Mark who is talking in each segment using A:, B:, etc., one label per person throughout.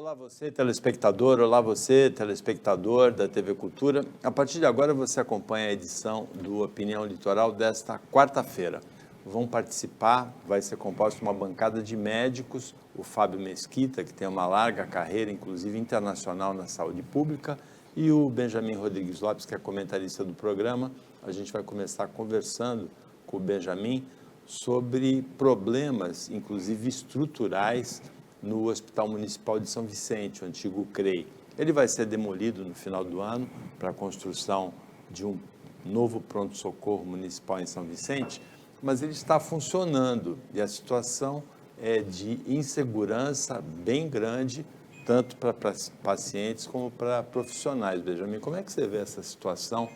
A: Olá você, telespectador, olá você, telespectador da TV Cultura. A partir de agora você acompanha a edição do Opinião Litoral desta quarta-feira. Vão participar, vai ser composta uma bancada de médicos, o Fábio Mesquita, que tem uma larga carreira, inclusive internacional na saúde pública, e o Benjamin Rodrigues Lopes, que é comentarista do programa. A gente vai começar conversando com o Benjamin sobre problemas, inclusive estruturais, no Hospital Municipal de São Vicente, o antigo CREI. Ele vai ser demolido no final do ano para a construção de um novo pronto-socorro municipal em São Vicente, mas ele está funcionando e a situação é de insegurança bem grande, tanto para pacientes como para profissionais. Benjamin, como é que você vê essa situação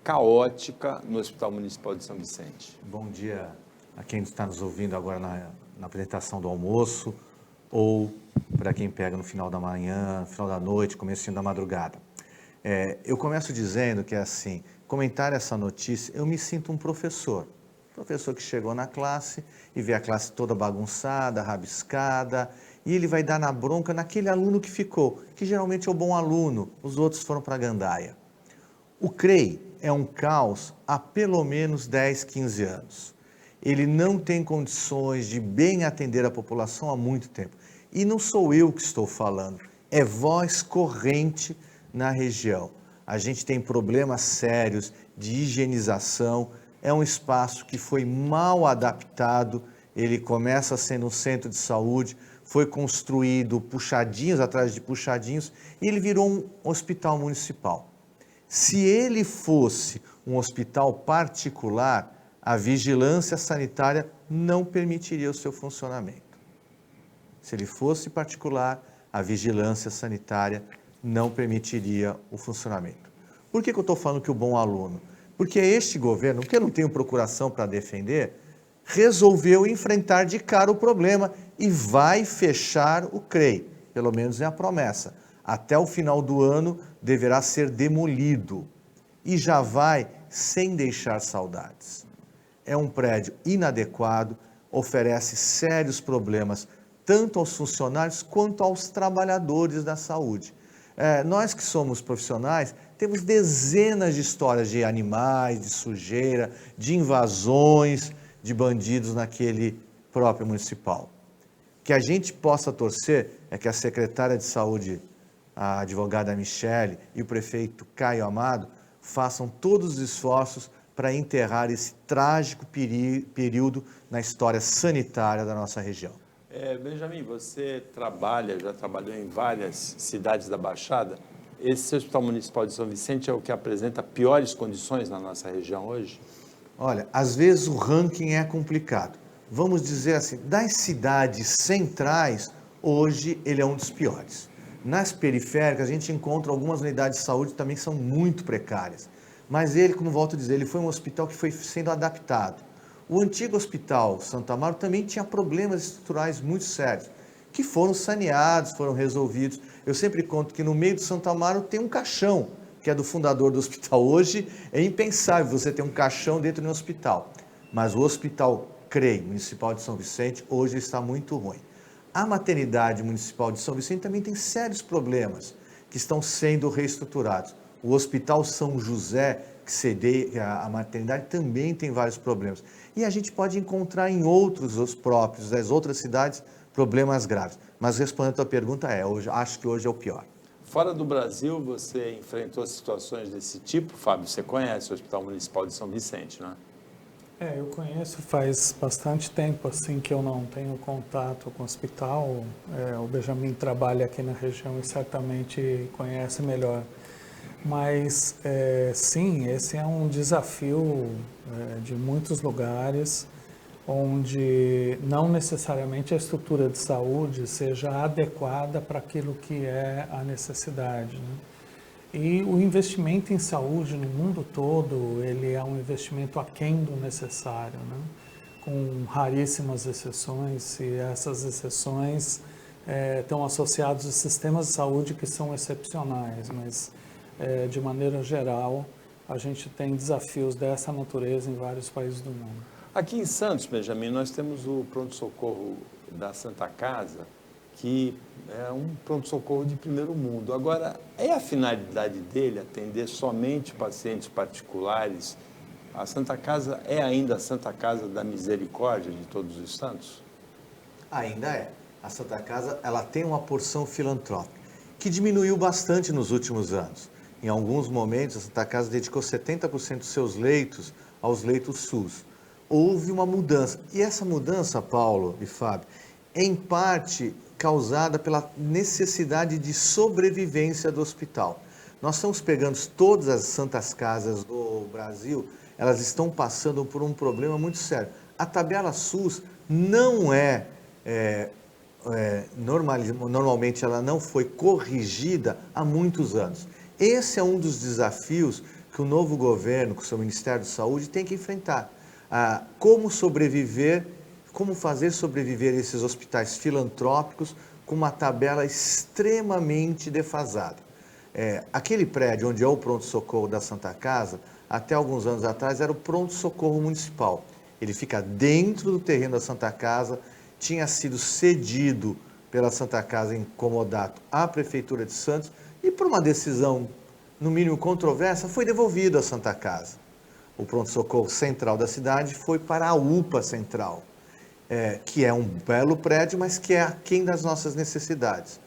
A: caótica no Hospital Municipal de São Vicente?
B: Bom dia a quem está nos ouvindo agora na apresentação do almoço, ou para quem pega no final da manhã, no final da noite, comecinho da madrugada. Eu começo dizendo que, assim, comentar essa notícia, eu me sinto um professor que chegou na classe e vê a classe toda bagunçada, rabiscada, e ele vai dar na bronca naquele aluno que ficou, que geralmente é o bom aluno, os outros foram para a gandaia. O CREI é um caos há pelo menos 10, 15 anos. Ele não tem condições de bem atender a população há muito tempo. E não sou eu que estou falando, é voz corrente na região. A gente tem problemas sérios de higienização, é um espaço que foi mal adaptado, ele começa sendo um centro de saúde, foi construído puxadinhos atrás de puxadinhos e ele virou um hospital municipal. Se ele fosse um hospital particular, a vigilância sanitária não permitiria o seu funcionamento. Se ele fosse particular, a vigilância sanitária não permitiria o funcionamento. Por que eu estou falando que o bom aluno? Porque este governo, que eu não tenho procuração para defender, resolveu enfrentar de cara o problema e vai fechar o CREI, pelo menos é a promessa. Até o final do ano deverá ser demolido e já vai sem deixar saudades. É um prédio inadequado, oferece sérios problemas tanto aos funcionários quanto aos trabalhadores da saúde. Nós que somos profissionais, temos dezenas de histórias de animais, de sujeira, de invasões, de bandidos naquele próprio municipal. Que a gente possa torcer é que a secretária de saúde, a advogada Michele, e o prefeito Caio Amado façam todos os esforços para enterrar esse trágico período na história sanitária da nossa região.
A: Benjamin, você já trabalhou em várias cidades da Baixada. Esse Hospital Municipal de São Vicente é o que apresenta piores condições na nossa região hoje?
B: Olha, às vezes o ranking é complicado. Vamos dizer assim, das cidades centrais, hoje ele é um dos piores. Nas periféricas, a gente encontra algumas unidades de saúde que também são muito precárias. Mas ele, como volto a dizer, ele foi um hospital que foi sendo adaptado. O antigo Hospital Santo Amaro também tinha problemas estruturais muito sérios, que foram saneados, foram resolvidos. Eu sempre conto que no meio do Santo Amaro tem um caixão, que é do fundador do hospital. Hoje é impensável você ter um caixão dentro de um hospital. Mas o Hospital CREI, Municipal de São Vicente, hoje está muito ruim. A maternidade municipal de São Vicente também tem sérios problemas que estão sendo reestruturados. O Hospital São José, que cedeia a maternidade, também tem vários problemas. E a gente pode encontrar em os próprios, das outras cidades, problemas graves. Mas respondendo a tua pergunta, acho que hoje é o pior.
A: Fora do Brasil, você enfrentou situações desse tipo, Fábio? Você conhece o Hospital Municipal de São Vicente, não é?
C: Eu conheço faz bastante tempo assim que eu não tenho contato com o hospital. O Benjamin trabalha aqui na região e certamente conhece melhor. Mas, sim, esse é um desafio de muitos lugares, onde não necessariamente a estrutura de saúde seja adequada para aquilo que é a necessidade, né? E o investimento em saúde no mundo todo, ele é um investimento aquém do necessário, né? Com raríssimas exceções, e essas exceções estão associadas a sistemas de saúde que são excepcionais, mas de maneira geral, a gente tem desafios dessa natureza em vários países do mundo.
A: Aqui em Santos, Benjamin, nós temos o pronto-socorro da Santa Casa, que é um pronto-socorro de primeiro mundo. Agora, é a finalidade dele atender somente pacientes particulares? A Santa Casa é ainda a Santa Casa da Misericórdia de Todos os Santos?
B: Ainda é. A Santa Casa, ela tem uma porção filantrópica, que diminuiu bastante nos últimos anos. Em alguns momentos, a Santa Casa dedicou 70% dos seus leitos aos leitos SUS. Houve uma mudança. E essa mudança, Paulo e Fábio, é em parte causada pela necessidade de sobrevivência do hospital. Nós estamos pegando todas as Santas Casas do Brasil, elas estão passando por um problema muito sério. A tabela SUS não normalmente ela não foi corrigida há muitos anos. Esse é um dos desafios que o novo governo, com o seu Ministério da Saúde, tem que enfrentar. Como fazer sobreviver esses hospitais filantrópicos com uma tabela extremamente defasada. Aquele prédio onde é o pronto-socorro da Santa Casa, até alguns anos atrás, era o pronto-socorro municipal. Ele fica dentro do terreno da Santa Casa, tinha sido cedido pela Santa Casa em comodato à Prefeitura de Santos e, por uma decisão, no mínimo controversa, foi devolvido à Santa Casa. O pronto-socorro central da cidade foi para a UPA Central, que é um belo prédio, mas que é aquém das nossas necessidades.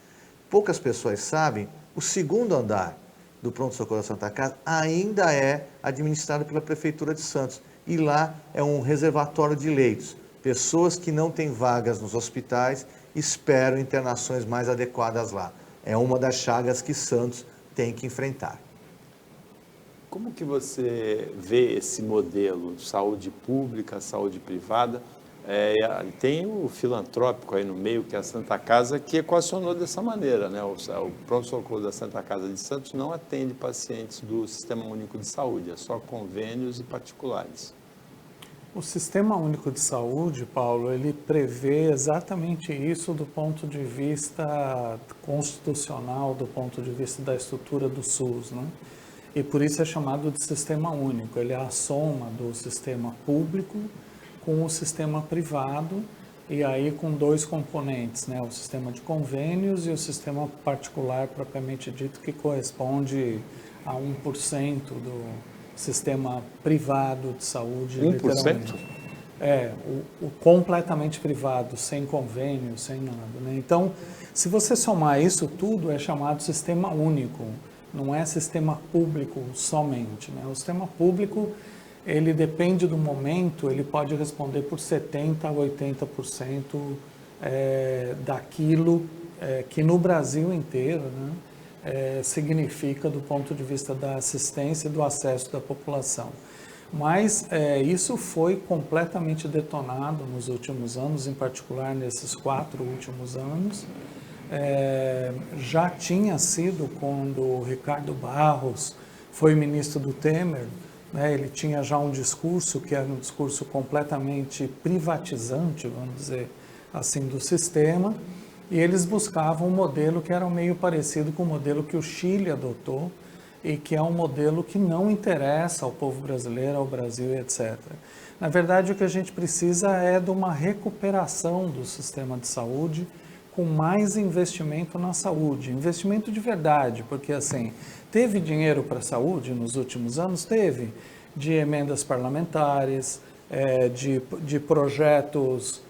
B: Poucas pessoas sabem, o segundo andar do pronto-socorro da Santa Casa ainda é administrado pela Prefeitura de Santos. E lá é um reservatório de leitos. Pessoas que não têm vagas nos hospitais esperam internações mais adequadas lá. É uma das chagas que Santos tem que enfrentar.
A: Como que você vê esse modelo, saúde pública, saúde privada? Tem o filantrópico aí no meio, que é a Santa Casa, que equacionou dessa maneira, né? O pronto-socorro da Santa Casa de Santos não atende pacientes do Sistema Único de Saúde, é só convênios e particulares.
C: O Sistema Único de Saúde, Paulo, ele prevê exatamente isso do ponto de vista constitucional, do ponto de vista da estrutura do SUS, né? E por isso é chamado de Sistema Único. Ele é a soma do sistema público com o sistema privado, e aí com dois componentes, né? O sistema de convênios e o sistema particular, propriamente dito, que corresponde a 1% do sistema privado de saúde.
A: 1%?
C: Literalmente. O completamente privado, sem convênio, sem nada, né? Então, se você somar isso tudo, é chamado sistema único, não é sistema público somente, né? O sistema público, ele depende do momento, ele pode responder por 70% a 80% daquilo que no Brasil inteiro, né, significa do ponto de vista da assistência e do acesso da população. Mas isso foi completamente detonado nos últimos anos, em particular nesses 4 últimos anos. Já tinha sido quando o Ricardo Barros foi ministro do Temer, né, ele tinha já um discurso que era um discurso completamente privatizante, vamos dizer assim, do sistema, e eles buscavam um modelo que era meio parecido com o modelo que o Chile adotou, e que é um modelo que não interessa ao povo brasileiro, ao Brasil, etc. Na verdade, o que a gente precisa é de uma recuperação do sistema de saúde, com mais investimento na saúde, investimento de verdade, porque assim, teve dinheiro para a saúde nos últimos anos? Teve, de emendas parlamentares, de projetos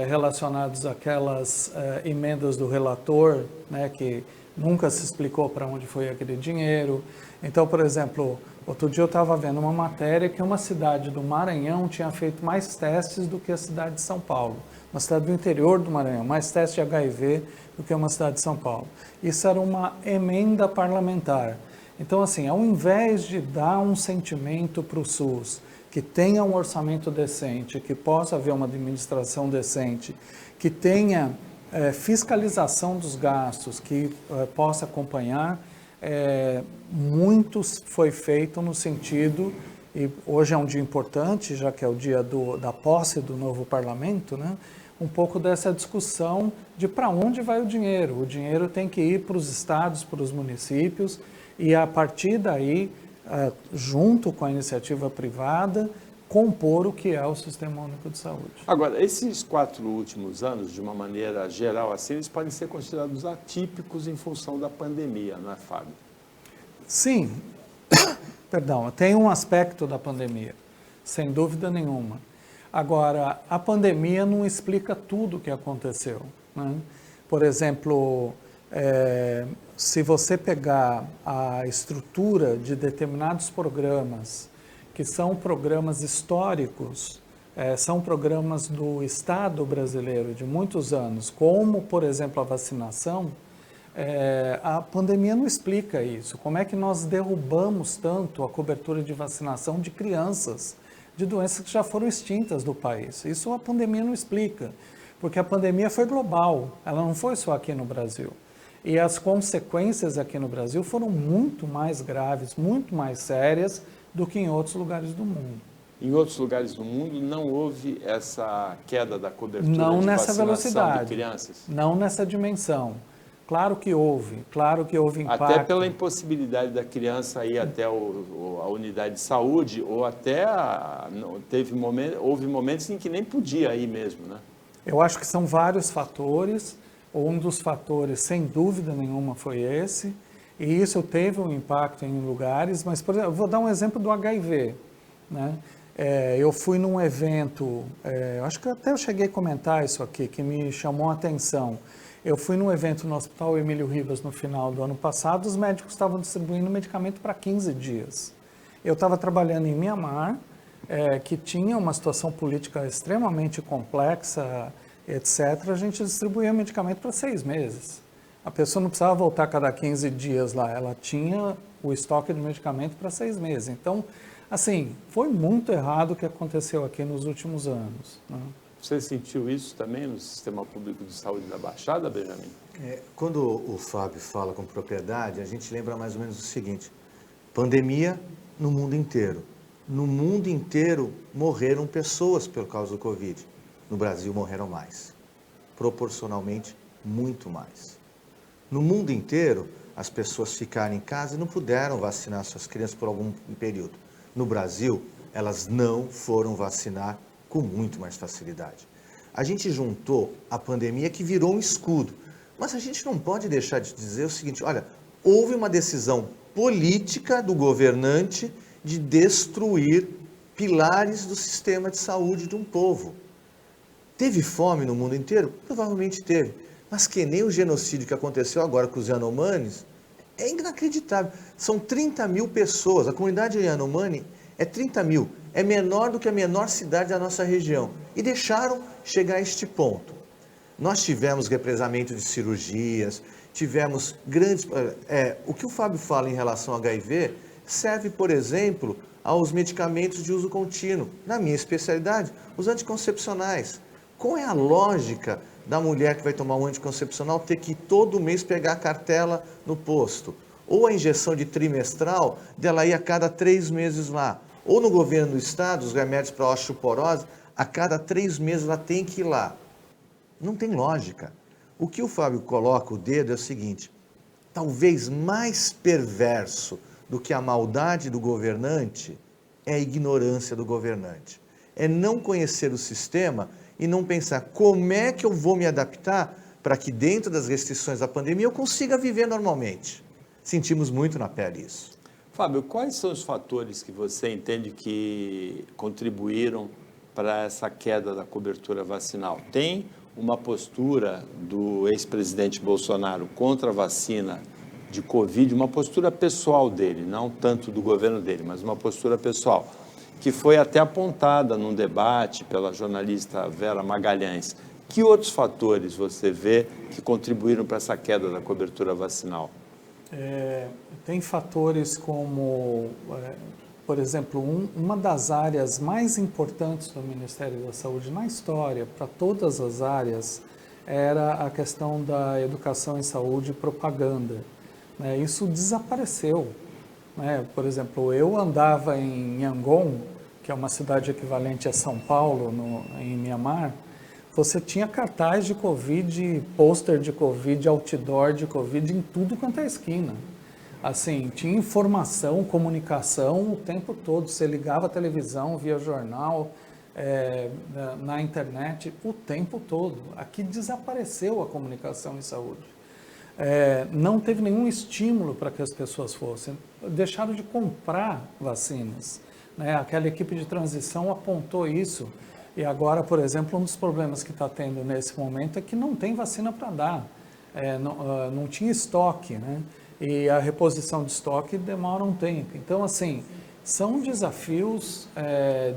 C: relacionados àquelas emendas do relator, né, que nunca se explicou para onde foi aquele dinheiro. Então, por exemplo, outro dia eu estava vendo uma matéria que uma cidade do Maranhão tinha feito mais testes do que a cidade de São Paulo. Uma cidade do interior do Maranhão, mais testes de HIV do que uma cidade de São Paulo. Isso era uma emenda parlamentar. Então, assim, ao invés de dar um sentimento para o SUS, que tenha um orçamento decente, que possa haver uma administração decente, que tenha fiscalização dos gastos, que possa acompanhar, muito foi feito no sentido, e hoje é um dia importante, já que é o dia da posse do novo parlamento, né? Um pouco dessa discussão de para onde vai o dinheiro. O dinheiro tem que ir para os estados, para os municípios, e a partir daí, junto com a iniciativa privada, compor o que é o Sistema Único de Saúde.
A: Agora, esses 4 últimos anos, de uma maneira geral, assim, eles podem ser considerados atípicos em função da pandemia, não é, Fábio?
C: Sim, perdão, tem um aspecto da pandemia, sem dúvida nenhuma. Agora, a pandemia não explica tudo o que aconteceu, né? Por exemplo, se você pegar a estrutura de determinados programas, que são programas históricos, são programas do Estado brasileiro de muitos anos, como, por exemplo, a vacinação, a pandemia não explica isso. Como é que nós derrubamos tanto a cobertura de vacinação de crianças, de doenças que já foram extintas do país? Isso a pandemia não explica, porque a pandemia foi global, ela não foi só aqui no Brasil. E as consequências aqui no Brasil foram muito mais graves, muito mais sérias do que em outros lugares do mundo.
A: Em outros lugares do mundo não houve essa queda da cobertura
C: não
A: de
C: nessa
A: vacinação
C: velocidade,
A: de crianças?
C: Não nessa dimensão. Claro que houve impacto.
A: Até pela impossibilidade da criança ir até a unidade de saúde, ou até houve momentos em que nem podia ir mesmo, né?
C: Eu acho que são vários fatores. Um dos fatores, sem dúvida nenhuma, foi esse. E isso teve um impacto em lugares, mas, por exemplo, eu vou dar um exemplo do HIV, né? Eu fui num evento, acho que até eu cheguei a comentar isso aqui, que me chamou a atenção. Eu fui num evento no Hospital Emílio Ribas no final do ano passado, os médicos estavam distribuindo medicamento para 15 dias. Eu estava trabalhando em Mianmar, que tinha uma situação política extremamente complexa, etc. A gente distribuía medicamento para 6 meses. A pessoa não precisava voltar a cada 15 dias lá, ela tinha o estoque de medicamento para 6 meses. Então, assim, foi muito errado o que aconteceu aqui nos últimos anos, né?
A: Você sentiu isso também no Sistema Público de Saúde da Baixada, Benjamin?
B: Quando o Fábio fala com propriedade, a gente lembra mais ou menos o seguinte: pandemia no mundo inteiro. No mundo inteiro morreram pessoas por causa do Covid. No Brasil morreram mais, proporcionalmente muito mais. No mundo inteiro, as pessoas ficaram em casa e não puderam vacinar suas crianças por algum período. No Brasil, elas não foram vacinar com muito mais facilidade. A gente juntou a pandemia, que virou um escudo, mas a gente não pode deixar de dizer o seguinte: olha, houve uma decisão política do governante de destruir pilares do sistema de saúde de um povo. Teve fome no mundo inteiro? Provavelmente teve, mas que nem o genocídio que aconteceu agora com os Yanomamis é inacreditável. São 30 mil pessoas, a comunidade Yanomami é 30 mil, é menor do que a menor cidade da nossa região, e deixaram chegar a este ponto. Nós tivemos represamento de cirurgias, tivemos grandes... o que o Fábio fala em relação ao HIV serve, por exemplo, aos medicamentos de uso contínuo. Na minha especialidade, os anticoncepcionais. Qual é a lógica da mulher que vai tomar um anticoncepcional ter que todo mês pegar a cartela no posto? Ou a injeção de trimestral dela ir a cada 3 meses lá? Ou no governo do estado, os remédios para osteoporose, a cada 3 meses ela tem que ir lá. Não tem lógica. O que o Fábio coloca o dedo é o seguinte: talvez mais perverso do que a maldade do governante é a ignorância do governante. É não conhecer o sistema e não pensar como é que eu vou me adaptar para que dentro das restrições da pandemia eu consiga viver normalmente. Sentimos muito na pele isso.
A: Fábio, quais são os fatores que você entende que contribuíram para essa queda da cobertura vacinal? Tem uma postura do ex-presidente Bolsonaro contra a vacina de Covid, uma postura pessoal dele, não tanto do governo dele, mas uma postura pessoal, que foi até apontada num debate pela jornalista Vera Magalhães. Que outros fatores você vê que contribuíram para essa queda da cobertura vacinal?
C: Tem fatores como, por exemplo, uma das áreas mais importantes do Ministério da Saúde na história, para todas as áreas, era a questão da educação em saúde e propaganda. Isso desapareceu. Por exemplo, eu andava em Yangon, que é uma cidade equivalente a São Paulo, em Mianmar. Você tinha cartaz de Covid, pôster de Covid, outdoor de Covid em tudo quanto é esquina. Assim, tinha informação, comunicação o tempo todo. Você ligava a televisão, via jornal, na internet o tempo todo. Aqui desapareceu a comunicação em saúde. Não teve nenhum estímulo para que as pessoas fossem. Deixaram de comprar vacinas, né? Aquela equipe de transição apontou isso. E agora, por exemplo, um dos problemas que está tendo nesse momento é que não tem vacina para dar. Não tinha estoque, né? E a reposição de estoque demora um tempo. Então, assim, são desafios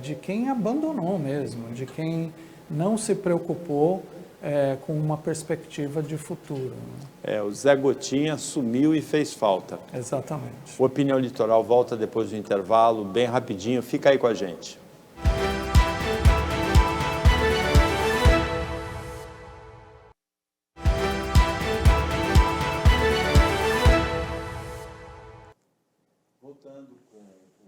C: de quem abandonou mesmo, de quem não se preocupou com uma perspectiva de futuro. Né?
A: O Zé Gotinha sumiu e fez falta.
C: Exatamente.
A: O Opinião Litoral volta depois do intervalo, bem rapidinho. Fica aí com a gente. Voltando com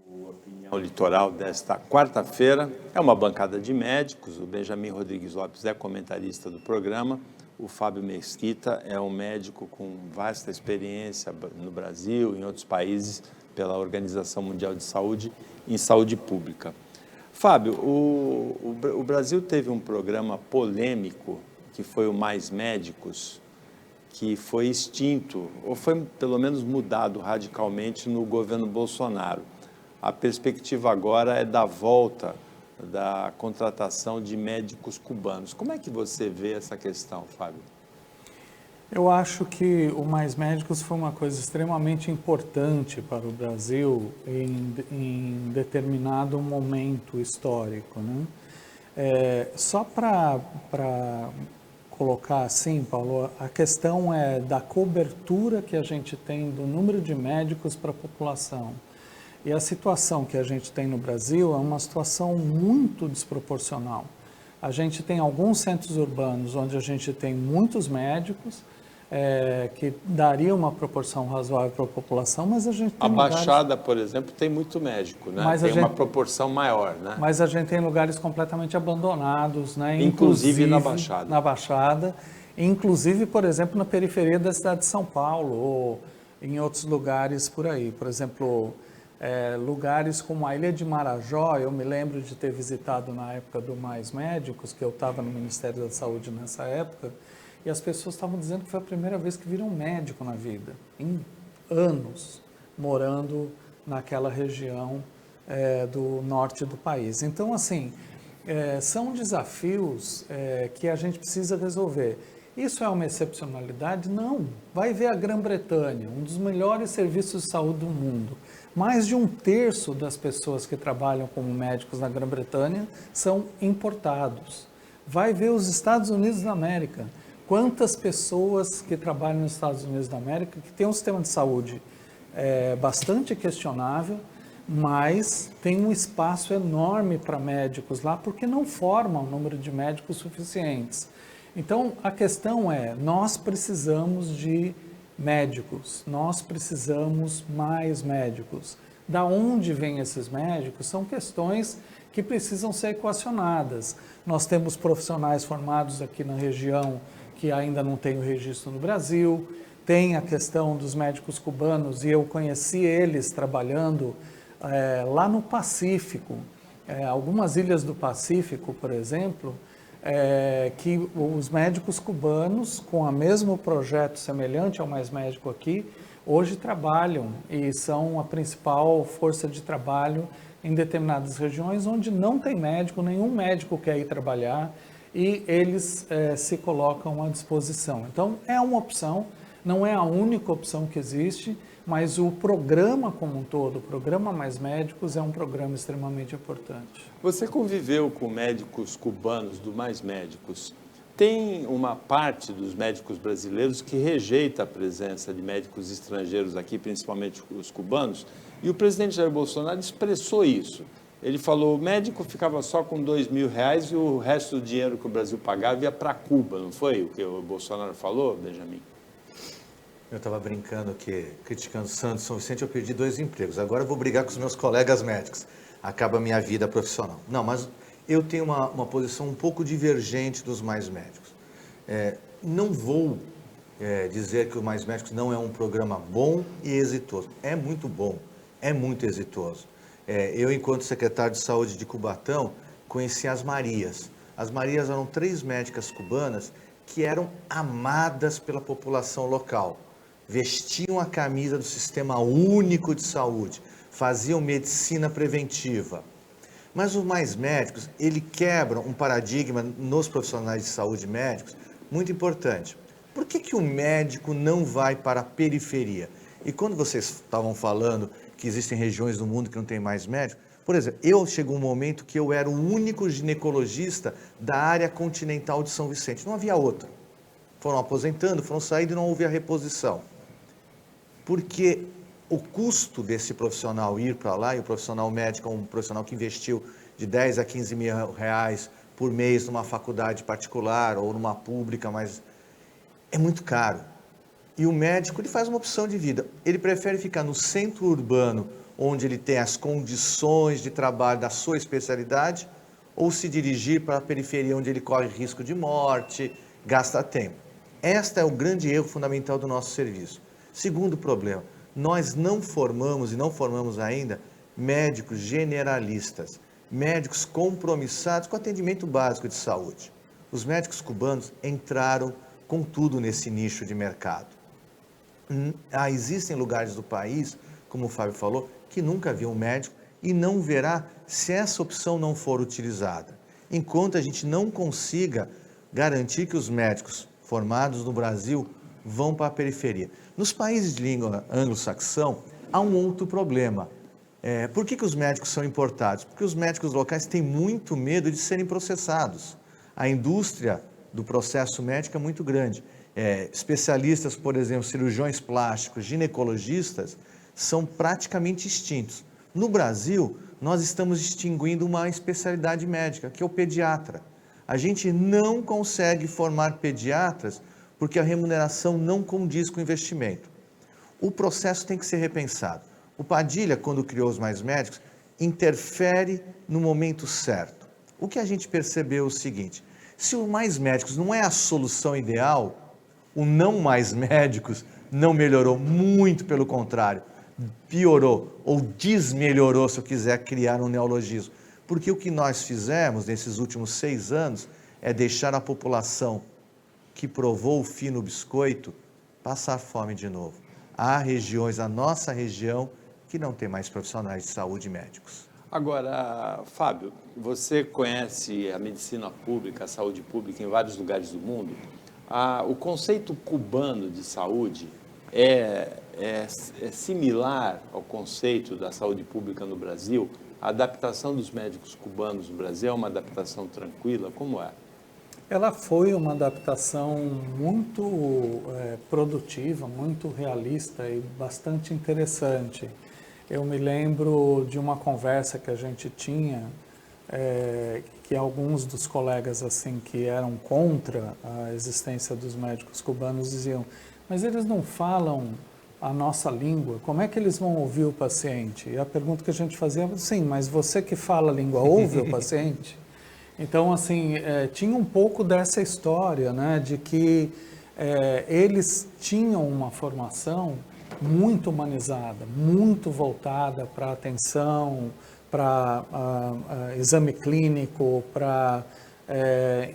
A: o Opinião Litoral desta quarta-feira, é uma bancada de médicos, o Benjamin Rodrigues Lopes é comentarista do programa, o Fábio Mesquita é um médico com vasta experiência no Brasil e em outros países pela Organização Mundial de Saúde em saúde pública. Fábio, o Brasil teve um programa polêmico que foi o Mais Médicos, que foi extinto, ou foi pelo menos mudado radicalmente no governo Bolsonaro. A perspectiva agora é da volta da contratação de médicos cubanos. Como é que você vê essa questão, Fábio?
C: Eu acho que o Mais Médicos foi uma coisa extremamente importante para o Brasil em determinado momento histórico, né? Só para colocar assim, Paulo, a questão é da cobertura que a gente tem do número de médicos para a população. E a situação que a gente tem no Brasil é uma situação muito desproporcional. A gente tem alguns centros urbanos onde a gente tem muitos médicos, que daria uma proporção razoável para a população, mas a gente tem
A: Baixada, por exemplo, tem muito médico, né? Tem uma proporção maior, né?
C: Mas a gente tem lugares completamente abandonados, né?
A: Inclusive na Baixada.
C: Na Baixada, inclusive, por exemplo, na periferia da cidade de São Paulo ou em outros lugares por aí. Por exemplo, lugares como a Ilha de Marajó, eu me lembro de ter visitado na época do Mais Médicos, que eu estava no Ministério da Saúde nessa época, e as pessoas estavam dizendo que foi a primeira vez que viram um médico na vida, em anos, morando naquela região do norte do país. Então, assim, são desafios que a gente precisa resolver. Isso é uma excepcionalidade? Não. Vai ver a Grã-Bretanha, um dos melhores serviços de saúde do mundo. Mais de 1/3 das pessoas que trabalham como médicos na Grã-Bretanha são importados. Vai ver os Estados Unidos da América. Quantas pessoas que trabalham nos Estados Unidos da América, que tem um sistema de saúde bastante questionável, mas tem um espaço enorme para médicos lá, porque não formam um número de médicos suficientes. Então, a questão é, nós precisamos de médicos, nós precisamos mais médicos. Da onde vêm esses médicos? São questões que precisam ser equacionadas. Nós temos profissionais formados aqui na região que ainda não tem o registro no Brasil, tem a questão dos médicos cubanos, e eu conheci eles trabalhando lá no Pacífico, algumas ilhas do Pacífico, por exemplo, que os médicos cubanos, com o mesmo projeto semelhante ao Mais Médico aqui, hoje trabalham e são a principal força de trabalho em determinadas regiões onde não tem médico, nenhum médico quer ir trabalhar, e eles se colocam à disposição. Então, é uma opção, não é a única opção que existe, mas o programa como um todo, o programa Mais Médicos, é um programa extremamente importante.
A: Você conviveu com médicos cubanos do Mais Médicos. Tem uma parte dos médicos brasileiros que rejeita a presença de médicos estrangeiros aqui, principalmente os cubanos, e o presidente Jair Bolsonaro expressou isso. Ele falou, o médico ficava só com R$2.000 e o resto do dinheiro que o Brasil pagava ia para Cuba, não foi o que o Bolsonaro falou, Benjamin?
B: Eu estava brincando que, criticando Santos São Vicente, eu perdi 2 empregos. Agora eu vou brigar com os meus colegas médicos. Acaba a minha vida profissional. Não, mas eu tenho uma posição um pouco divergente dos Mais Médicos. Não vou dizer que o Mais Médicos não é um programa bom e exitoso. É muito bom, é muito exitoso. Eu, enquanto secretário de Saúde de Cubatão, conheci as Marias. As Marias eram 3 médicas cubanas que eram amadas pela população local. Vestiam a camisa do Sistema Único de Saúde, faziam medicina preventiva. Mas os Mais Médicos, ele quebra um paradigma nos profissionais de saúde médicos muito importante. Por que o médico não vai para a periferia? E quando vocês estavam falando que existem regiões do mundo que não tem mais médico, por exemplo, chegou um momento que eu era o único ginecologista da área continental de São Vicente. Não havia outro. Foram aposentando, foram saindo e não houve a reposição. Porque o custo desse profissional ir para lá, e o profissional médico é um profissional que investiu de 10 a 15 mil reais por mês numa faculdade particular ou numa pública, mas é muito caro. E o médico, ele faz uma opção de vida. Ele prefere ficar no centro urbano, onde ele tem as condições de trabalho da sua especialidade, ou se dirigir para a periferia, onde ele corre risco de morte, gasta tempo. Este é o grande erro fundamental do nosso serviço. Segundo problema, nós não formamos e não formamos ainda médicos generalistas, médicos compromissados com atendimento básico de saúde. Os médicos cubanos entraram com tudo nesse nicho de mercado. Existem lugares do país, como o Fábio falou, que nunca viu um médico e não verá se essa opção não for utilizada. Enquanto a gente não consiga garantir que os médicos formados no Brasil vão para a periferia. Nos países de língua anglo-saxão, há um outro problema. Por que os médicos são importados? Porque os médicos locais têm muito medo de serem processados. A indústria do processo médico é muito grande. Especialistas, por exemplo, cirurgiões plásticos, ginecologistas, são praticamente extintos. No Brasil, nós estamos extinguindo uma especialidade médica, que é o pediatra. A gente não consegue formar pediatras porque a remuneração não condiz com o investimento. O processo tem que ser repensado. O Padilha, quando criou os Mais Médicos, interfere no momento certo. O que a gente percebeu é o seguinte: se o Mais Médicos não é a solução ideal, o não Mais Médicos não melhorou, muito pelo contrário, piorou ou desmelhorou, se eu quiser criar um neologismo. Porque o que nós fizemos nesses últimos 6 anos é deixar a população que provou o fino biscoito passar fome de novo. Há regiões, a nossa região, que não tem mais profissionais de saúde médicos.
A: Agora, Fábio, você conhece a medicina pública, a saúde pública em vários lugares do mundo. O conceito cubano de saúde é similar ao conceito da saúde pública no Brasil? A adaptação dos médicos cubanos no Brasil é uma adaptação tranquila? Como é?
C: Ela foi uma adaptação muito produtiva, muito realista e bastante interessante. Eu me lembro de uma conversa que a gente tinha, que alguns dos colegas assim que eram contra a existência dos médicos cubanos diziam: mas eles não falam a nossa língua, como é que eles vão ouvir o paciente? E a pergunta que a gente fazia era: sim, mas você que fala a língua ouve o paciente? Então, assim, tinha um pouco dessa história, né, de que eles tinham uma formação muito humanizada, muito voltada para atenção, para exame clínico, para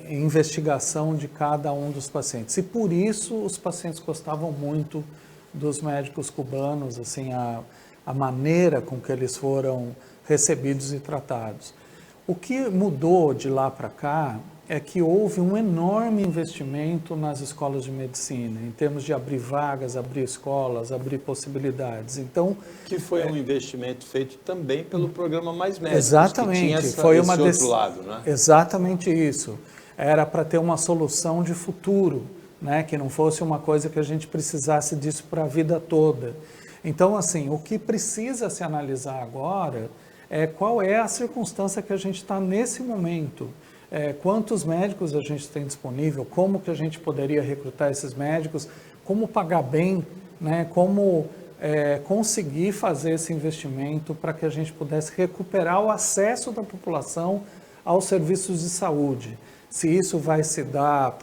C: investigação de cada um dos pacientes. E por isso os pacientes gostavam muito dos médicos cubanos, assim, a maneira com que eles foram recebidos e tratados. O que mudou de lá para cá é que houve um enorme investimento nas escolas de medicina, em termos de abrir vagas, abrir escolas, abrir possibilidades. Então,
A: que foi um investimento feito também pelo programa Mais Médicos.
C: Exatamente,
A: que tinha
C: foi
A: esse outro lado, né?
C: Exatamente isso. Era para ter uma solução de futuro, né? Que não fosse uma coisa que a gente precisasse disso para a vida toda. Então, assim, o que precisa se analisar agora qual é a circunstância que a gente está nesse momento. Quantos médicos a gente tem disponível, como que a gente poderia recrutar esses médicos, como pagar bem, né? Como conseguir fazer esse investimento para que a gente pudesse recuperar o acesso da população aos serviços de saúde. Se isso vai se dar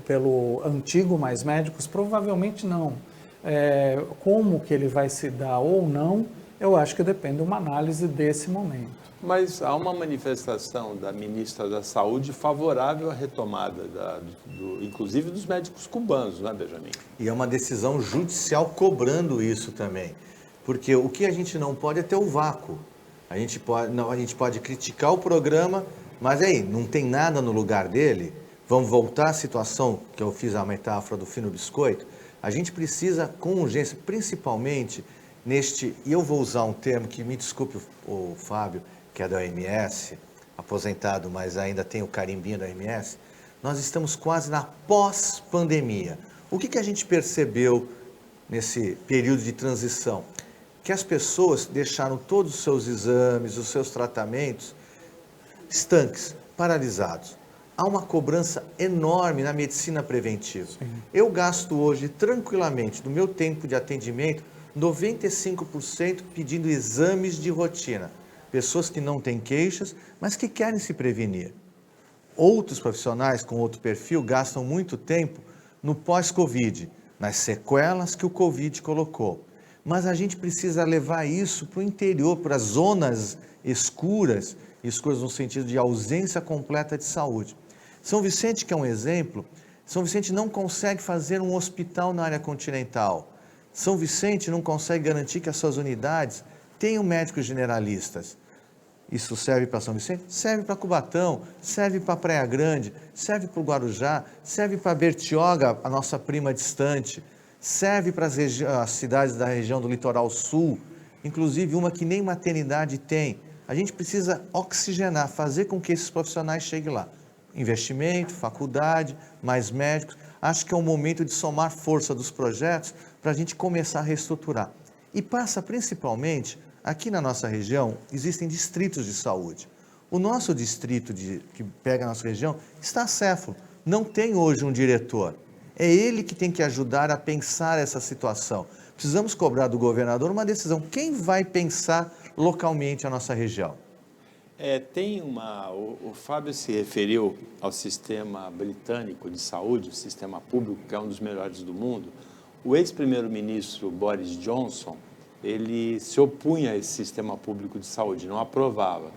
C: pelo antigo Mais Médicos, provavelmente não. Como que ele vai se dar ou não, eu acho que depende de uma análise desse momento.
A: Mas há uma manifestação da ministra da Saúde favorável à retomada, inclusive dos médicos cubanos, não é, Benjamin?
B: E é uma decisão judicial cobrando isso também. Porque o que a gente não pode é ter o vácuo. A gente pode criticar o programa, mas aí, não tem nada no lugar dele? Vamos voltar à situação que eu fiz a metáfora do fino biscoito? A gente precisa, com urgência, principalmente neste, e eu vou usar um termo que, me desculpe o Fábio, que é da OMS, aposentado, mas ainda tem o carimbinho da OMS, nós estamos quase na pós-pandemia. O que a gente percebeu nesse período de transição? Que as pessoas deixaram todos os seus exames, os seus tratamentos estanques, paralisados. Há uma cobrança enorme na medicina preventiva. Sim. Eu gasto hoje, tranquilamente, do meu tempo de atendimento, 95% pedindo exames de rotina. Pessoas que não têm queixas, mas que querem se prevenir. Outros profissionais com outro perfil gastam muito tempo no pós-Covid, nas sequelas que o Covid colocou. Mas a gente precisa levar isso para o interior, para as zonas escuras no sentido de ausência completa de saúde. São Vicente, que é um exemplo, São Vicente não consegue fazer um hospital na área continental. São Vicente não consegue garantir que as suas unidades tenham médicos generalistas. Isso serve para São Vicente? Serve para Cubatão, serve para Praia Grande, serve para o Guarujá, serve para Bertioga, a nossa prima distante, serve para as cidades da região do litoral sul, inclusive uma que nem maternidade tem. A gente precisa oxigenar, fazer com que esses profissionais cheguem lá. Investimento, faculdade, mais médicos. Acho que é o momento de somar força dos projetos para a gente começar a reestruturar. E passa principalmente, aqui na nossa região, existem distritos de saúde. O nosso distrito que pega a nossa região está acéfalo, não tem hoje um diretor. É ele que tem que ajudar a pensar essa situação. Precisamos cobrar do governador uma decisão. Quem vai pensar localmente a nossa região?
A: O Fábio se referiu ao sistema britânico de saúde, o sistema público, que é um dos melhores do mundo. O ex-primeiro-ministro Boris Johnson, ele se opunha a esse sistema público de saúde, não aprovava.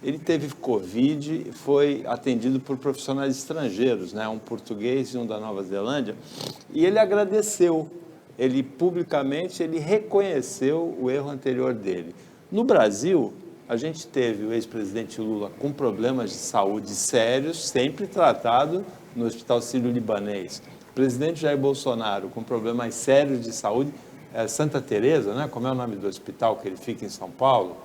A: Ele teve Covid e foi atendido por profissionais estrangeiros, né? Um português e um da Nova Zelândia, e ele agradeceu, ele publicamente reconheceu o erro anterior dele. No Brasil, a gente teve o ex-presidente Lula com problemas de saúde sérios, sempre tratado no Hospital Sírio-Libanês. O presidente Jair Bolsonaro com problemas sérios de saúde, Santa Teresa, né? Como é o nome do hospital que ele fica em São Paulo?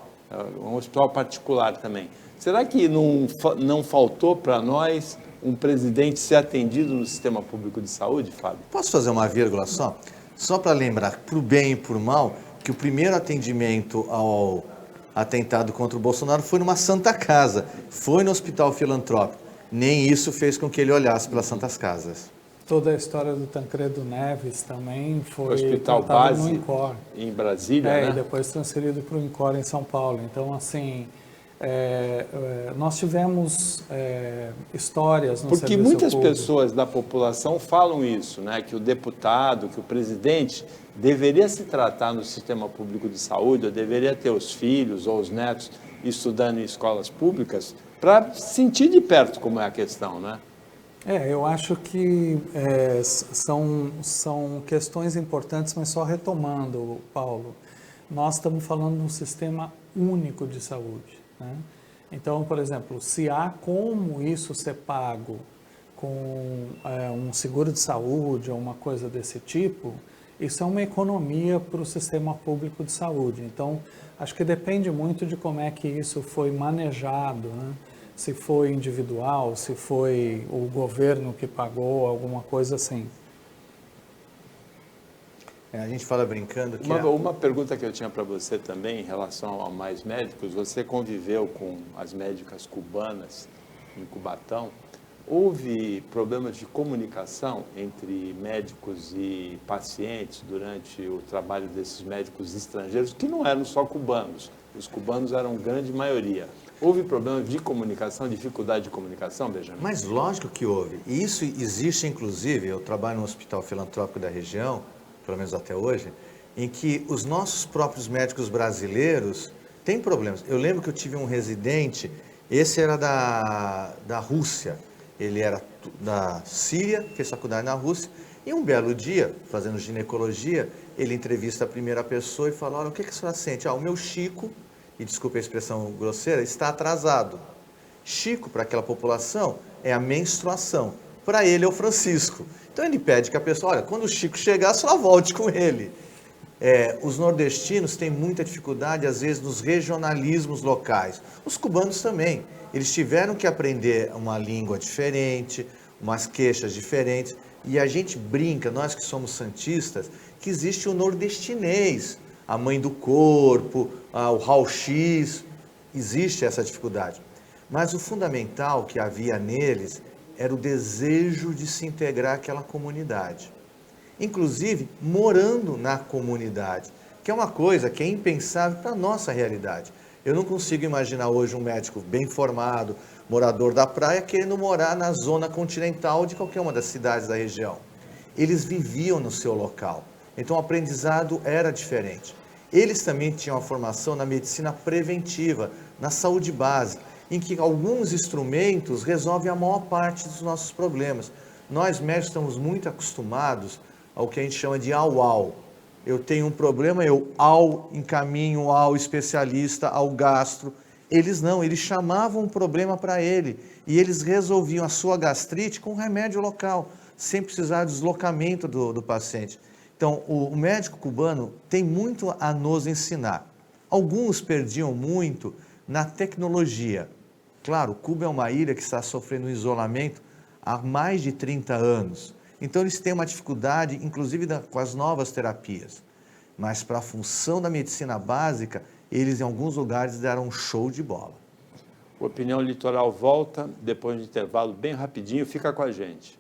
A: Um hospital particular também. Será que não faltou para nós um presidente ser atendido no sistema público de saúde, Fábio?
B: Posso fazer uma vírgula só? Só para lembrar, para o bem e para o mal, que o primeiro atendimento ao atentado contra o Bolsonaro foi numa Santa Casa, foi no Hospital Filantrópico. Nem isso fez com que ele olhasse pelas Santas Casas.
C: Toda a história do Tancredo Neves também foi
A: Hospital Base
C: no INCOR.
A: Em Brasília, né?
C: E depois transferido para o INCOR em São Paulo. Então, assim, nós tivemos histórias no
A: Porque
C: serviço
A: muitas
C: público.
A: pessoas da população falam isso, né? Que o deputado, que o presidente deveria se tratar no sistema público de saúde, ou deveria ter os filhos ou os netos estudando em escolas públicas, para sentir de perto como é a questão, né?
C: Eu acho que são questões importantes, mas só retomando, Paulo, nós estamos falando de um sistema único de saúde, né? Então, por exemplo, se há como isso ser pago com um seguro de saúde ou uma coisa desse tipo, isso é uma economia para o sistema público de saúde. Então, acho que depende muito de como é que isso foi manejado, né? Se foi individual, se foi o governo que pagou, alguma coisa assim.
B: A gente fala brincando que...
A: Uma pergunta que eu tinha para você também, em relação a Mais Médicos, você conviveu com as médicas cubanas em Cubatão. Houve problemas de comunicação entre médicos e pacientes durante o trabalho desses médicos estrangeiros, que não eram só cubanos, Os cubanos eram grande maioria. Houve problemas de comunicação, dificuldade de comunicação, Benjamin?
B: Mas lógico que houve. E isso existe, inclusive, eu trabalho no hospital filantrópico da região, pelo menos até hoje, em que os nossos próprios médicos brasileiros têm problemas. Eu lembro que eu tive um residente, esse era da Rússia, ele era da Síria, fez faculdade na Rússia, e um belo dia, fazendo ginecologia, ele entrevista a primeira pessoa e fala, olha, o que a senhora sente? O meu Chico, e desculpe a expressão grosseira, está atrasado. Chico, para aquela população, é a menstruação. Para ele é o Francisco. Então ele pede que a pessoa, olha, quando o Chico chegar, só volte com ele. Os nordestinos têm muita dificuldade, às vezes, nos regionalismos locais. Os cubanos também. Eles tiveram que aprender uma língua diferente, umas queixas diferentes. E a gente brinca, nós que somos santistas, que existe o nordestinês, a mãe do corpo, o raio-x, existe essa dificuldade. Mas o fundamental que havia neles era o desejo de se integrar àquela comunidade. Inclusive, morando na comunidade, que é uma coisa que é impensável para a nossa realidade. Eu não consigo imaginar hoje um médico bem formado, morador da praia, querendo morar na zona continental de qualquer uma das cidades da região. Eles viviam no seu local, então o aprendizado era diferente. Eles também tinham a formação na medicina preventiva, na saúde básica, em que alguns instrumentos resolvem a maior parte dos nossos problemas. Nós médicos estamos muito acostumados ao que a gente chama de au-au. Eu tenho um problema, eu encaminho ao especialista, ao gastro. Eles não, eles chamavam um problema para ele e eles resolviam a sua gastrite com remédio local, sem precisar de deslocamento do paciente. Então, o médico cubano tem muito a nos ensinar. Alguns perdiam muito na tecnologia. Claro, Cuba é uma ilha que está sofrendo um isolamento há mais de 30 anos. Então, eles têm uma dificuldade, inclusive com as novas terapias. Mas para a função da medicina básica, eles em alguns lugares deram um show de bola.
A: O Opinião Litoral volta depois de intervalo bem rapidinho. Fica com a gente.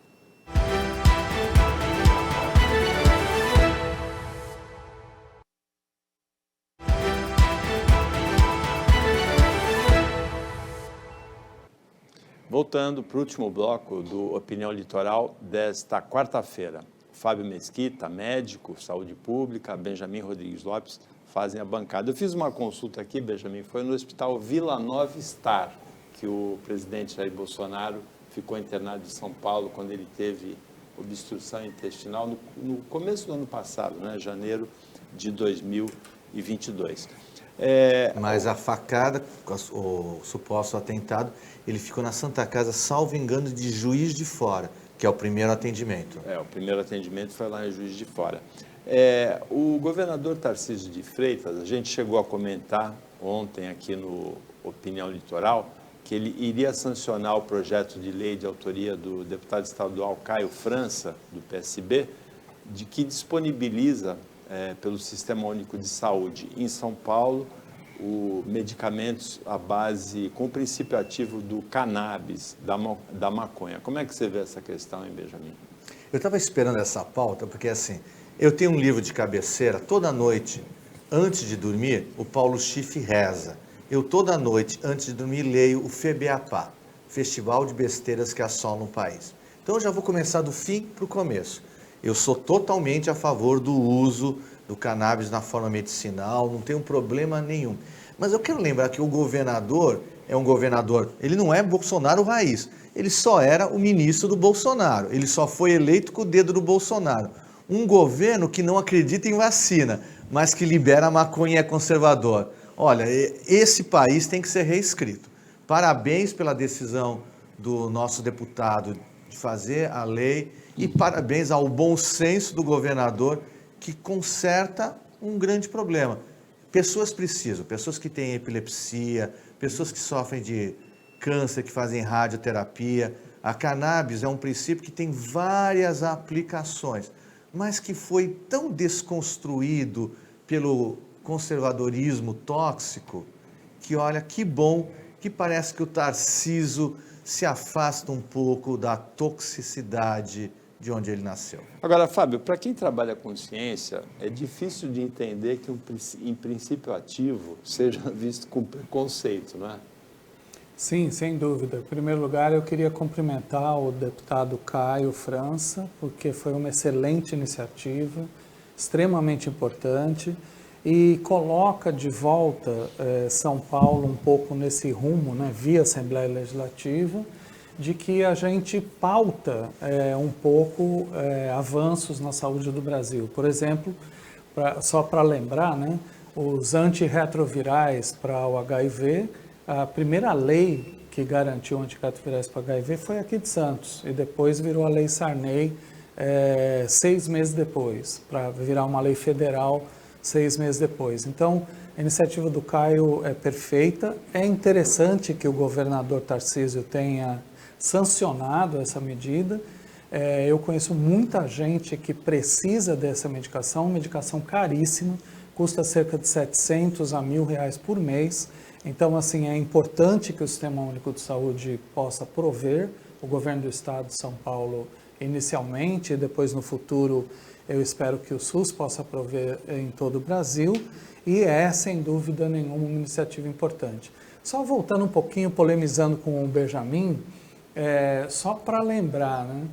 A: Voltando para o último bloco do Opinião Litoral desta quarta-feira. Fábio Mesquita, médico, saúde pública, Benjamin Rodrigues Lopes fazem a bancada. Eu fiz uma consulta aqui, Benjamin, foi no Hospital Vila Nova Star, que o presidente Jair Bolsonaro ficou internado em São Paulo quando ele teve obstrução intestinal no começo do ano passado, né, janeiro de 2022.
B: Mas a facada, o suposto atentado, ele ficou na Santa Casa, salvo engano, de Juiz de Fora, que é o primeiro atendimento.
A: O primeiro atendimento foi lá em Juiz de Fora. O governador Tarcísio de Freitas, a gente chegou a comentar ontem aqui no Opinião Litoral, que ele iria sancionar o projeto de lei de autoria do deputado estadual Caio França, do PSB, de que disponibiliza pelo Sistema Único de Saúde em São Paulo medicamentos à base com o princípio ativo do cannabis, da maconha. Como é que você vê essa questão, hein, Benjamin?
B: Eu estava esperando essa pauta porque, assim, eu tenho um livro de cabeceira, toda noite, antes de dormir, o Paulo Schiff reza. Eu toda noite, antes de dormir, leio o FEBEAPA, Festival de Besteiras que Assolam o País. Então eu já vou começar do fim para o começo. Eu sou totalmente a favor do uso do cannabis na forma medicinal, não tenho problema nenhum. Mas eu quero lembrar que o governador é um governador, ele não é Bolsonaro raiz, ele só era o ministro do Bolsonaro, ele só foi eleito com o dedo do Bolsonaro. Um governo que não acredita em vacina, mas que libera a maconha e é conservador. Olha, esse país tem que ser reescrito. Parabéns pela decisão do nosso deputado de fazer a lei e parabéns ao bom senso do governador que conserta um grande problema. Pessoas precisam, pessoas que têm epilepsia, pessoas que sofrem de câncer, que fazem radioterapia. A cannabis é um princípio que tem várias aplicações, mas que foi tão desconstruído pelo conservadorismo tóxico que, olha, que bom que parece que o Tarcísio se afasta um pouco da toxicidade de onde ele nasceu.
A: Agora, Fábio, para quem trabalha com ciência, é difícil de entender que em princípio ativo seja visto com preconceito, não é?
C: Sim, sem dúvida. Em primeiro lugar, eu queria cumprimentar o deputado Caio França, porque foi uma excelente iniciativa, extremamente importante, e coloca de volta São Paulo um pouco nesse rumo, né, via Assembleia Legislativa, de que a gente pauta um pouco avanços na saúde do Brasil. Por exemplo, só para lembrar, né, os antirretrovirais para o HIV, a primeira lei que garantiu antirretrovirais para o HIV foi aqui de Santos, e depois virou a Lei Sarney 6 meses depois, para virar uma lei federal 6 meses depois. Então, a iniciativa do Caio é perfeita. É interessante que o governador Tarcísio tenha sancionado essa medida. Eu conheço muita gente que precisa dessa medicação caríssima, custa cerca de 700 a R$1.000 por mês. Então, assim, é importante que o Sistema Único de Saúde possa prover. O governo do estado de São Paulo, inicialmente, e depois no futuro, eu espero que o SUS possa prover em todo o Brasil. E é, sem dúvida nenhuma, uma iniciativa importante. Só voltando um pouquinho, polemizando com o Benjamin, só para lembrar, né,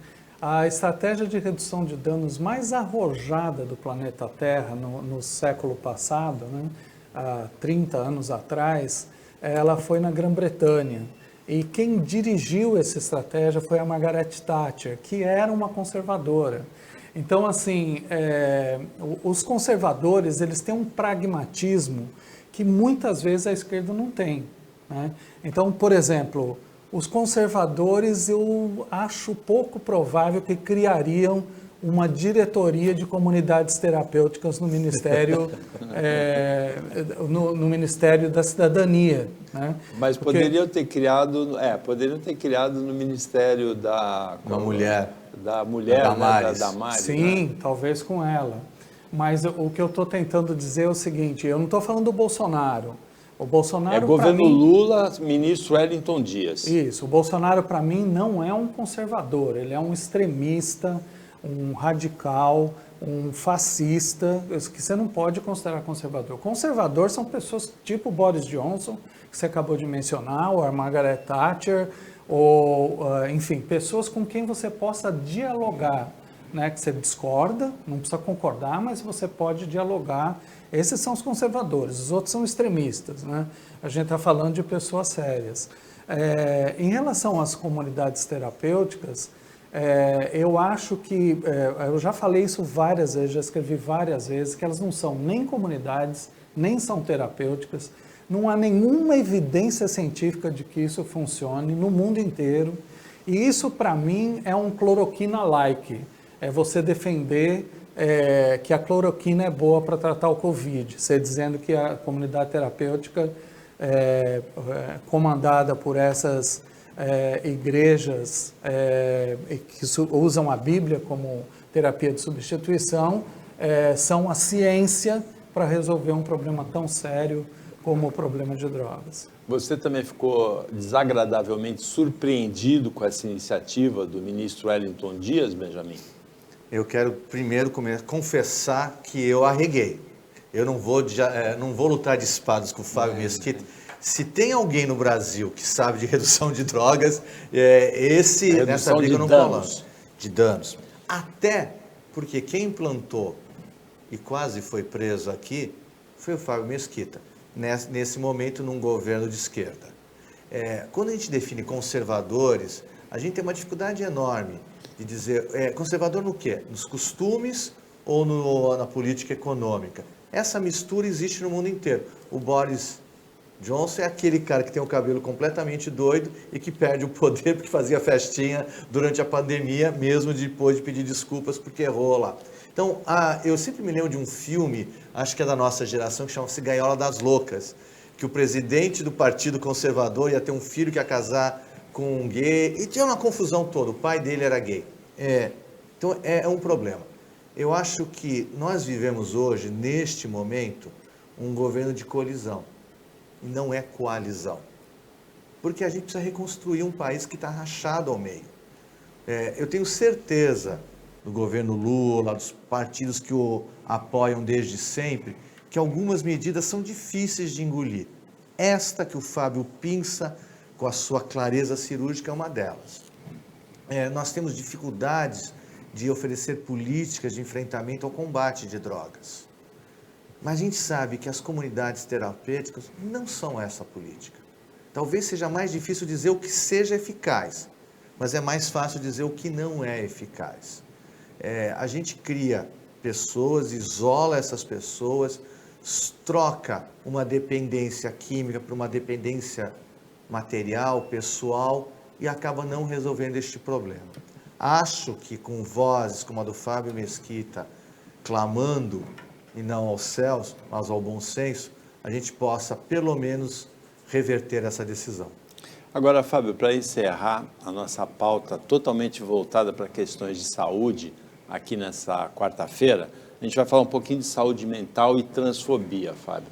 C: a estratégia de redução de danos mais arrojada do planeta Terra no século passado, né, há 30 anos atrás, ela foi na Grã-Bretanha. E quem dirigiu essa estratégia foi a Margaret Thatcher, que era uma conservadora. Então, assim, os conservadores, eles têm um pragmatismo que muitas vezes a esquerda não tem, né? Então, por exemplo, os conservadores, eu acho pouco provável que criariam uma diretoria de comunidades terapêuticas no Ministério, no Ministério da Cidadania, né?
A: Mas poderiam ter criado no Ministério da
B: Mulher.
A: Da mulher,
B: Damares.
A: Da Damares.
C: Sim,
A: né?
C: talvez com ela. Mas o que eu estou tentando dizer é o seguinte, eu não estou falando do Bolsonaro. O Bolsonaro,
A: governo
C: pra mim,
A: Lula, ministro Wellington Dias.
C: Isso, o Bolsonaro para mim não é um conservador, ele é um extremista, um radical, um fascista, que você não pode considerar conservador. Conservador são pessoas tipo Boris Johnson, que você acabou de mencionar, ou a Margaret Thatcher, ou, enfim, pessoas com quem você possa dialogar, né? Que você discorda, não precisa concordar, mas você pode dialogar. Esses são os conservadores, os outros são extremistas, né? A gente está falando de pessoas sérias. Em relação às comunidades terapêuticas, eu acho que, eu já falei isso várias vezes, já escrevi várias vezes, que elas não são nem comunidades, nem são terapêuticas. Não há nenhuma evidência científica de que isso funcione no mundo inteiro. E isso, para mim, é um cloroquina-like. É você defender que a cloroquina é boa para tratar o Covid. Você dizendo que a comunidade terapêutica, comandada por essas igrejas que usam a Bíblia como terapia de substituição, são a ciência para resolver um problema tão sério como o problema de drogas.
A: Você também ficou desagradavelmente surpreendido com essa iniciativa do ministro Wellington Dias, Benjamin?
B: Eu quero primeiro confessar que eu arreguei. Eu não vou lutar de espadas com o Fábio Mesquita. Se tem alguém no Brasil que sabe de redução de drogas, nessa briga eu não colo. De danos. Até porque quem implantou e quase foi preso aqui foi o Fábio Mesquita, nesse momento num governo de esquerda. Quando a gente define conservadores, a gente tem uma dificuldade enorme de dizer, conservador no quê? Nos costumes ou na política econômica? Essa mistura existe no mundo inteiro. O Boris Johnson é aquele cara que tem o cabelo completamente doido e que perde o poder porque fazia festinha durante a pandemia, mesmo depois de pedir desculpas porque errou lá. Então, eu sempre me lembro de um filme, acho que é da nossa geração, que chama-se Gaiola das Loucas, que o presidente do Partido Conservador ia ter um filho que ia casar com um gay, e tinha uma confusão toda, o pai dele era gay. Então, é um problema. Eu acho que nós vivemos hoje, neste momento, um governo de colisão, e não é coalizão. Porque a gente precisa reconstruir um país que está rachado ao meio. Eu tenho certeza do governo Lula, dos partidos que o apoiam desde sempre, que algumas medidas são difíceis de engolir. Esta que o Fábio pinça com a sua clareza cirúrgica é uma delas. Nós temos dificuldades de oferecer políticas de enfrentamento ao combate de drogas. Mas a gente sabe que as comunidades terapêuticas não são essa política. Talvez seja mais difícil dizer o que seja eficaz, mas é mais fácil dizer o que não é eficaz. A gente cria pessoas, isola essas pessoas, troca uma dependência química por uma dependência material, pessoal, e acaba não resolvendo este problema. Acho que com vozes como a do Fábio Mesquita, clamando, e não aos céus, mas ao bom senso, a gente possa, pelo menos, reverter essa decisão.
A: Agora, Fábio, para encerrar a nossa pauta totalmente voltada para questões de saúde, aqui nessa quarta-feira, a gente vai falar um pouquinho de saúde mental e transfobia, Fábio.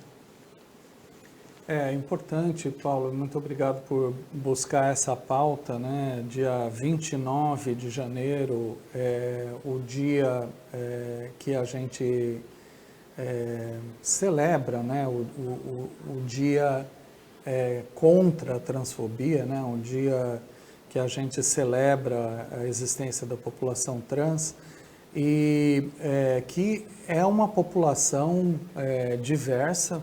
C: É importante, Paulo, muito obrigado por buscar essa pauta, né? Dia 29 de janeiro é o dia que a gente celebra, né? O dia contra a transfobia, né? Um dia que a gente celebra a existência da população trans e que é uma população diversa,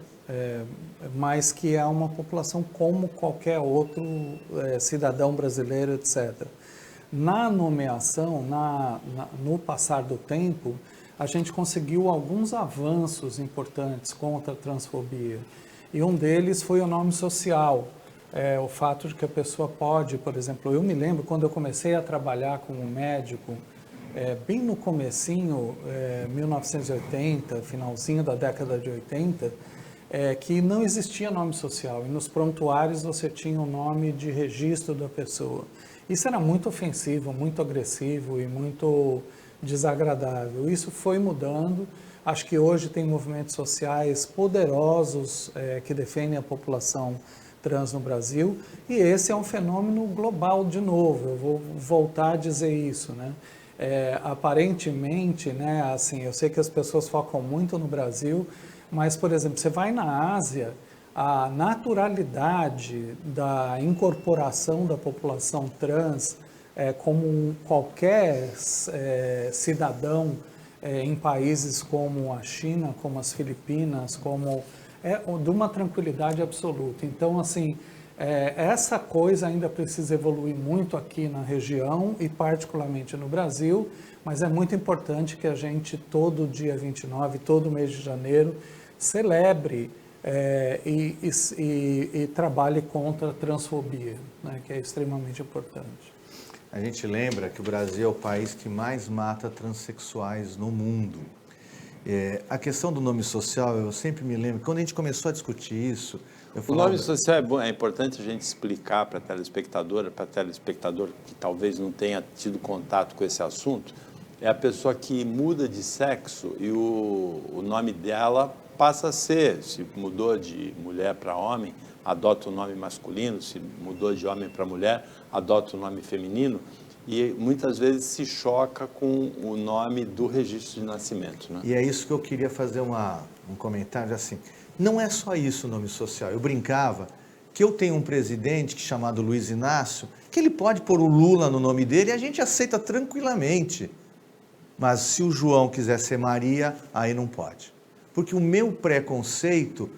C: mas que é uma população como qualquer outro cidadão brasileiro, etc. Na nomeação, no passar do tempo, a gente conseguiu alguns avanços importantes contra a transfobia. E um deles foi o nome social. O fato de que a pessoa pode, por exemplo, eu me lembro quando eu comecei a trabalhar como médico, bem no comecinho, 1980, finalzinho da década de 80, que não existia nome social, e nos prontuários você tinha o nome de registro da pessoa. Isso era muito ofensivo, muito agressivo e muito desagradável. Isso foi mudando. Acho que hoje tem movimentos sociais poderosos que defendem a população trans no Brasil, e esse é um fenômeno global de novo. Eu vou voltar a dizer isso, né? Aparentemente, né, assim, eu sei que as pessoas focam muito no Brasil, mas, por exemplo, você vai na Ásia, a naturalidade da incorporação da população trans como qualquer cidadão em países como a China, como as Filipinas, de uma tranquilidade absoluta. Então, assim, essa coisa ainda precisa evoluir muito aqui na região e particularmente no Brasil, mas é muito importante que a gente, todo dia 29, todo mês de janeiro, celebre e trabalhe contra a transfobia, né, que é extremamente importante.
B: A gente lembra que o Brasil é o país que mais mata transexuais no mundo. A questão do nome social, eu sempre me lembro, quando a gente começou a discutir isso...
A: O nome social é importante a gente explicar para a telespectadora, para telespectador que talvez não tenha tido contato com esse assunto, é a pessoa que muda de sexo e o nome dela passa a ser, se mudou de mulher para homem, adota o nome masculino, se mudou de homem para mulher, adota o nome feminino, e muitas vezes se choca com o nome do registro de nascimento, né?
B: E é isso que eu queria fazer um comentário assim. Não é só isso o nome social. Eu brincava que eu tenho um presidente chamado Luiz Inácio, que ele pode pôr o Lula no nome dele e a gente aceita tranquilamente. Mas se o João quiser ser Maria, aí não pode. Porque o meu preconceito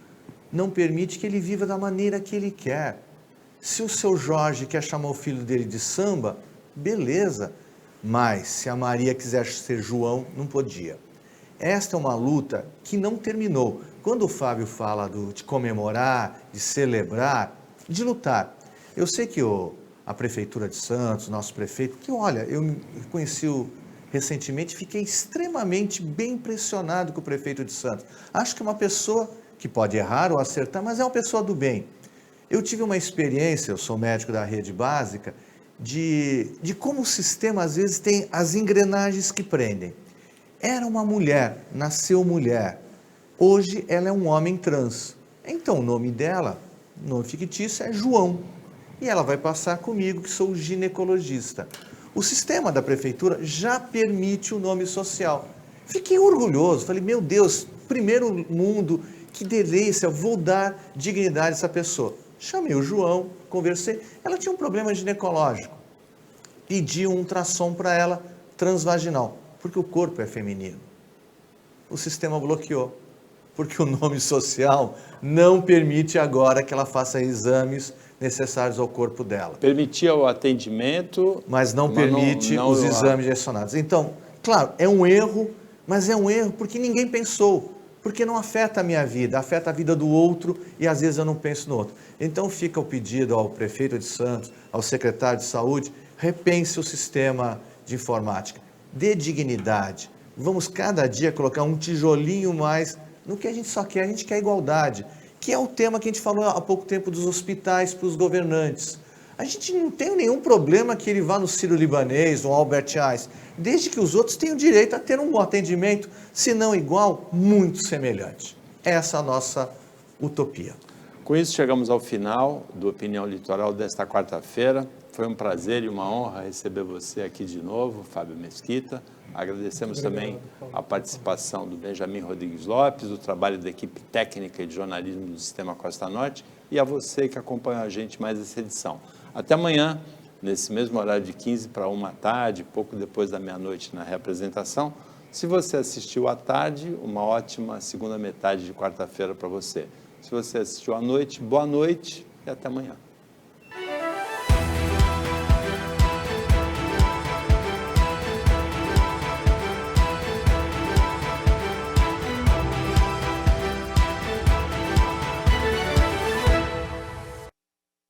B: não permite que ele viva da maneira que ele quer. Se o seu Jorge quer chamar o filho dele de Samba, beleza. Mas se a Maria quiser ser João, não podia. Esta é uma luta que não terminou. Quando o Fábio fala de comemorar, de celebrar, de lutar, eu sei que a Prefeitura de Santos, nosso prefeito, que olha, eu conheci recentemente, fiquei extremamente bem impressionado com o prefeito de Santos. Acho que é uma pessoa que pode errar ou acertar, mas é uma pessoa do bem. Eu tive uma experiência, eu sou médico da rede básica, de como o sistema às vezes tem as engrenagens que prendem. Era uma mulher, nasceu mulher. Hoje ela é um homem trans. Então o nome dela, nome fictício, é João. E ela vai passar comigo, que sou ginecologista. O sistema da prefeitura já permite o nome social. Fiquei orgulhoso, falei, meu Deus, primeiro mundo, que delícia, vou dar dignidade a essa pessoa. Chamei o João, conversei, ela tinha um problema ginecológico, pedi um ultrassom para ela, transvaginal, porque o corpo é feminino. O sistema bloqueou, porque o nome social não permite agora que ela faça exames necessários ao corpo dela.
A: Permitia o atendimento,
B: mas não permite os exames direcionados. Então, claro, é um erro, mas é um erro porque ninguém pensou, porque não afeta a minha vida, afeta a vida do outro e às vezes eu não penso no outro. Então fica o pedido ao prefeito de Santos, ao secretário de saúde, repense o sistema de informática, dê dignidade. Vamos cada dia colocar um tijolinho mais no que a gente só quer, a gente quer igualdade, que é o tema que a gente falou há pouco tempo dos hospitais para os governantes. A gente não tem nenhum problema que ele vá no Sírio-Libanês, no Albert Einstein, desde que os outros tenham direito a ter um bom atendimento, se não igual, muito semelhante. Essa é a nossa utopia.
A: Com isso, chegamos ao final do Opinião Litoral desta quarta-feira. Foi um prazer e uma honra receber você aqui de novo, Fábio Mesquita. Agradecemos também a participação do Benjamin Rodrigues Lopes, o trabalho da equipe técnica e de jornalismo do Sistema Costa Norte e a você que acompanhou a gente mais essa edição. Até amanhã, nesse mesmo horário de 15 para 1 da tarde, pouco depois da meia-noite na reapresentação. Se você assistiu à tarde, uma ótima segunda metade de quarta-feira para você. Se você assistiu à noite, boa noite e até amanhã.